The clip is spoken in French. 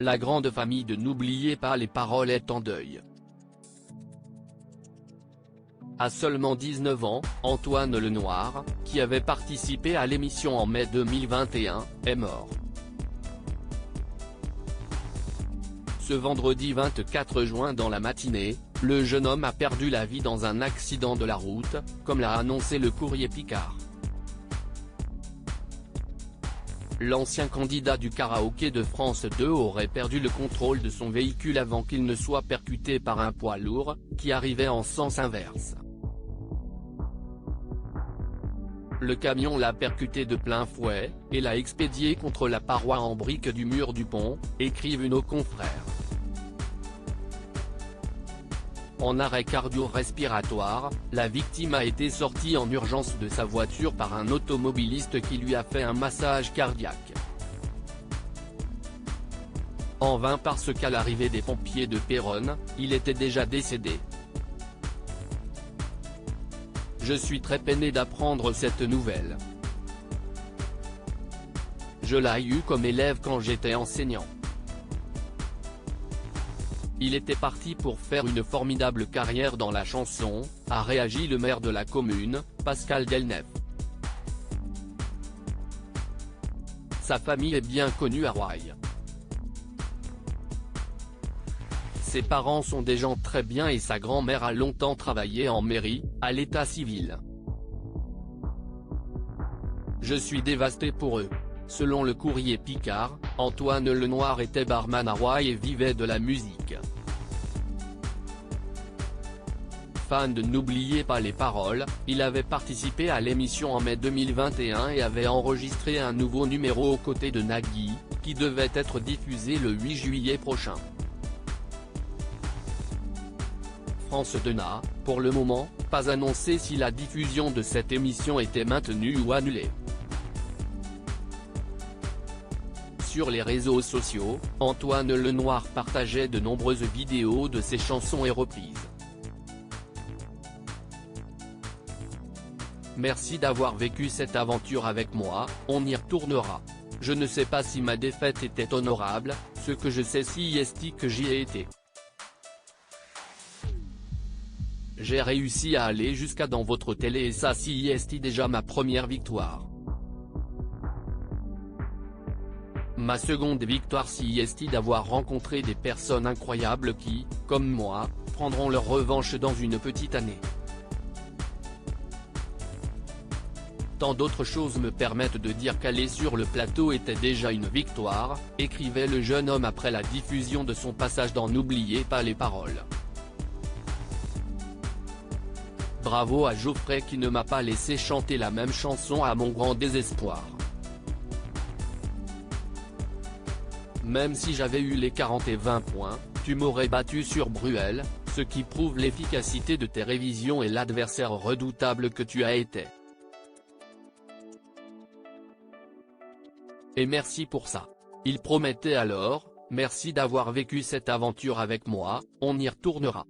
La grande famille de N'oubliez pas les paroles est en deuil. À seulement 19 ans, Antoine Lenoir, qui avait participé à l'émission en mai 2021, est mort. Ce vendredi 24 juin dans la matinée, le jeune homme a perdu la vie dans un accident de la route, comme l'a annoncé le Courrier Picard. L'ancien candidat du karaoké de France 2 aurait perdu le contrôle de son véhicule avant qu'il ne soit percuté par un poids lourd, qui arrivait en sens inverse. Le camion l'a percuté de plein fouet, et l'a expédié contre la paroi en briques du mur du pont, écrivent nos confrères. En arrêt cardio-respiratoire, la victime a été sortie en urgence de sa voiture par un automobiliste qui lui a fait un massage cardiaque. En vain parce qu'à l'arrivée des pompiers de Péronne, il était déjà décédé. Je suis très peiné d'apprendre cette nouvelle. Je l'ai eu comme élève quand j'étais enseignant. Il était parti pour faire une formidable carrière dans la chanson, a réagi le maire de la commune, Pascal Delnef. Sa famille est bien connue à Roye. Ses parents sont des gens très bien et sa grand-mère a longtemps travaillé en mairie, à l'état civil. Je suis dévasté pour eux. Selon le Courrier Picard, Antoine Lenoir était barman à Roye et vivait de la musique. Fan de N'oubliez pas les paroles, il avait participé à l'émission en mai 2021 et avait enregistré un nouveau numéro aux côtés de Nagui, qui devait être diffusé le 8 juillet prochain. France 2 n'a, pour le moment, pas annoncé si la diffusion de cette émission était maintenue ou annulée. Sur les réseaux sociaux, Antoine Lenoir partageait de nombreuses vidéos de ses chansons et reprises. Merci d'avoir vécu cette aventure avec moi, on y retournera. Je ne sais pas si ma défaite était honorable, ce que je sais si est que j'y ai été. J'ai réussi à aller jusqu'à dans votre télé et ça si est déjà ma première victoire. Ma seconde victoire si est d'avoir rencontré des personnes incroyables qui, comme moi, prendront leur revanche dans une petite année. Tant d'autres choses me permettent de dire qu'aller sur le plateau était déjà une victoire, écrivait le jeune homme après la diffusion de son passage dans N'oubliez pas les paroles. Bravo à Geoffrey qui ne m'a pas laissé chanter la même chanson à mon grand désespoir. Même si j'avais eu les 40 et 20 points, tu m'aurais battu sur Bruel, ce qui prouve l'efficacité de tes révisions et l'adversaire redoutable que tu as été. Et merci pour ça. Il promettait alors, merci d'avoir vécu cette aventure avec moi, on y retournera.